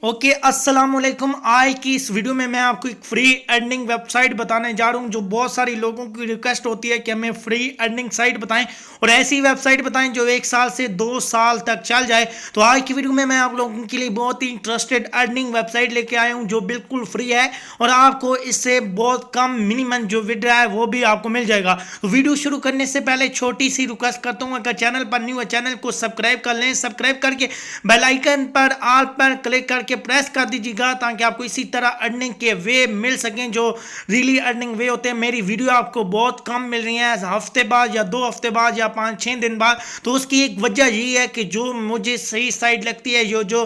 Okay अस्सलाम वालेकुम। आज की इस वीडियो में मैं आपको एक फ्री अर्निंग वेबसाइट बताने जा रहा हूं जो बहुत सारी लोगों की रिक्वेस्ट होती है कि हमें फ्री अर्निंग साइट बताएं और ऐसी वेबसाइट बताएं जो 1 साल से 2 साल तक चल जाए। तो आज की वीडियो में मैं आप लोगों के लिए बहुत ही इंटरेस्टेड अर्निंग वेबसाइट लेके आया हूं जो बिल्कुल फ्री है और आपको इससे बहुत कम मिनिमम जो विड्रॉ है वो भी आपको मिल जाएगा। तो वीडियो शुरू करने से पहले छोटी सी रिक्वेस्ट करता हूँ, अगर चैनल पर न्यू है चैनल को सब्सक्राइब कर लें, सब्सक्राइब करके बेल आइकन पर ऑल पर क्लिक करके प्रेस कर दीजिएगा ताकि आपको इसी तरह अर्निंग के वे मिल सकें जो रियली अर्निंग वे होते हैं। मेरी वीडियो आपको बहुत कम मिल रही है, हफ्ते बाद या 2 हफ्ते बाद या 5-6 दिन बाद। तो उसकी एक वजह यही है कि जो मुझे सही साइट लगती है, जो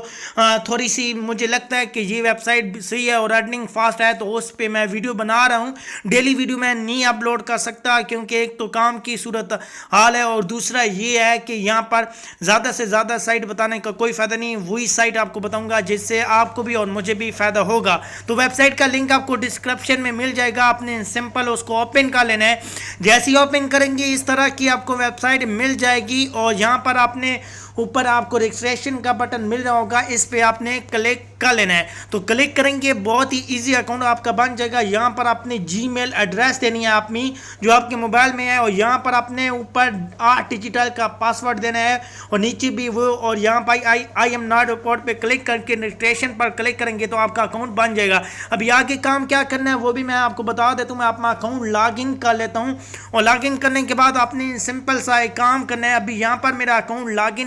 थोड़ी सी मुझे लगता है कि ये वेबसाइट सही है और अर्निंग फास्ट है, तो उस पर मैं वीडियो बना रहा हूँ। डेली वीडियो मैं नहीं अपलोड कर सकता क्योंकि एक तो काम की सूरत हाल है और दूसरा ये है कि यहाँ पर ज़्यादा से ज़्यादा साइट बताने का कोई फ़ायदा नहीं। वही साइट आपको बताऊंगा जिससे आपको भी और मुझे भी फायदा होगा। तो वेबसाइट का लिंक आपको डिस्क्रिप्शन में मिल जाएगा, आपने सिंपल उसको ओपन कर लेना है। जैसे ही ओपन करेंगे इस तरह की आपको वेबसाइट मिल जाएगी और यहाँ पर आपने ऊपर आपको रजिस्ट्रेशन का बटन मिल रहा होगा, इस पे आपने क्लिक कर लेना है। तो क्लिक करेंगे बहुत ही इजी अकाउंट आपका बन जाएगा। यहाँ पर आपने जीमेल एड्रेस देनी है अपनी जो आपके मोबाइल में है और यहाँ पर आपने ऊपर 8 डिजिटल का पासवर्ड देना है और नीचे भी वो, और यहाँ पर आई एम नॉट रिपोर्ट पे क्लिक करके रजिस्ट्रेशन पर क्लिक करेंगे तो आपका अकाउंट बन जाएगा। अभी आगे काम क्या करना है वो भी मैं आपको बता देता हूँ। मैं अपना अकाउंट लॉग इन कर लेता हूँ और लॉग इन करने के बाद आपने सिंपल सा एक काम करना है। अभी यहाँ पर मेरा अकाउंट लॉग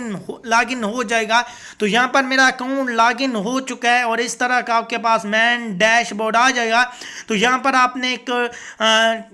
इन हो जाएगा। तो यहाँ पर मेरा अकाउंट लॉग इन हो चुका है और इस तरह का आपके पास मैन डैशबोर्ड आ जाएगा। तो यहाँ पर आपने एक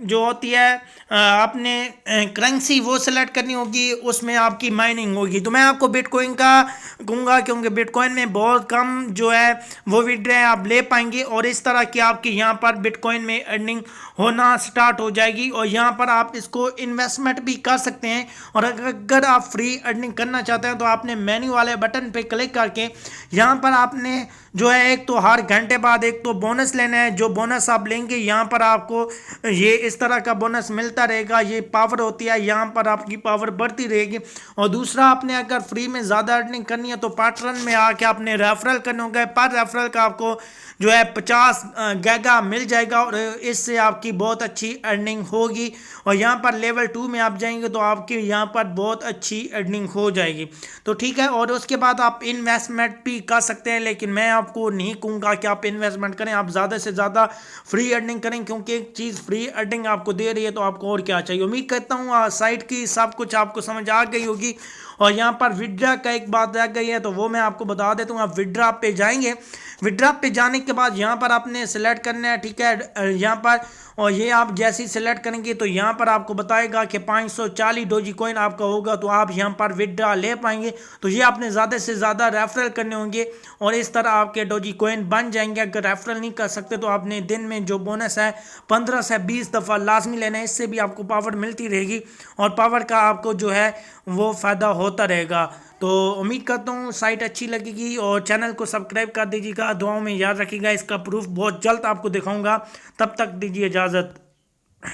जो होती है आपने करेंसी वो सिलेक्ट करनी होगी, उसमें आपकी माइनिंग होगी। तो मैं आपको बिटकॉइन का कहूँगा क्योंकि बिटकॉइन में बहुत कम जो है वो विड्रॉ आप ले पाएंगे और इस तरह की आपकी यहाँ पर बिटकॉइन में अर्निंग होना स्टार्ट हो जाएगी और यहाँ पर आप इसको इन्वेस्टमेंट भी कर सकते हैं। और अगर आप फ्री अर्निंग करना चाहते हैं तो आपने मेन्यू वाले बटन पे क्लिक करके यहाँ पर आपने जो है एक तो हर घंटे बाद एक तो बोनस लेना है। जो बोनस आप लेंगे यहाँ पर आपको ये इस तरह का बोनस मिलता रहेगा। ये पावर होती है, यहाँ पर आपकी पावर बढ़ती रहेगी। और दूसरा आपने अगर फ्री में ज़्यादा अर्निंग करनी है तो पैटर्न में आके आपने रेफरल करने होंगे। पर रेफरल का आपको जो है 50 गैगा मिल जाएगा और इससे आपकी बहुत अच्छी अर्निंग होगी। और यहाँ पर लेवल 2 में आप जाएंगे तो आपकी यहाँ पर बहुत अच्छी अर्निंग हो जाएगी। तो ठीक है, और उसके बाद आप इन्वेस्टमेंट भी कर सकते हैं, लेकिन मैं आपको नहीं कहूँगा कि आप इन्वेस्टमेंट करें। आप ज़्यादा से ज़्यादा फ्री अर्निंग करें क्योंकि एक चीज़ फ्री अर्निंग आपको दे रही है तो आपको और क्या चाहिए। उम्मीद करता हूँ साइट की सब कुछ आपको समझ आ गई होगी। और यहाँ पर विड्रॉ का एक बात रह गई है तो वो मैं आपको बता देता हूँ। आप विड्रॉ पे जाएंगे, विड्रॉ पे जाने के बाद यहाँ पर आपने सेलेक्ट करना है, ठीक है, यहाँ पर। और ये आप जैसे ही सिलेक्ट करेंगे तो यहाँ पर आपको बताएगा कि 540 डोजी कॉइन आपका होगा तो आप यहाँ पर विड्रॉ ले पाएंगे। तो ये आपने ज़्यादा से ज़्यादा रेफरल करने होंगे और इस तरह आपके डोजी कॉइन बन जाएंगे। अगर रेफरल नहीं कर सकते तो आपने दिन में जो बोनस है 15 से 20 दफ़ा लाजमी लेना है, इससे भी आपको पावर मिलती रहेगी और पावर का आपको जो है वो फ़ायदा होता रहेगा। तो उम्मीद करता हूँ साइट अच्छी लगेगी और चैनल को सब्सक्राइब कर दीजिएगा। दुआओं में याद रखिएगा, इसका प्रूफ बहुत जल्द आपको दिखाऊंगा। तब तक दीजिए इजाज़त।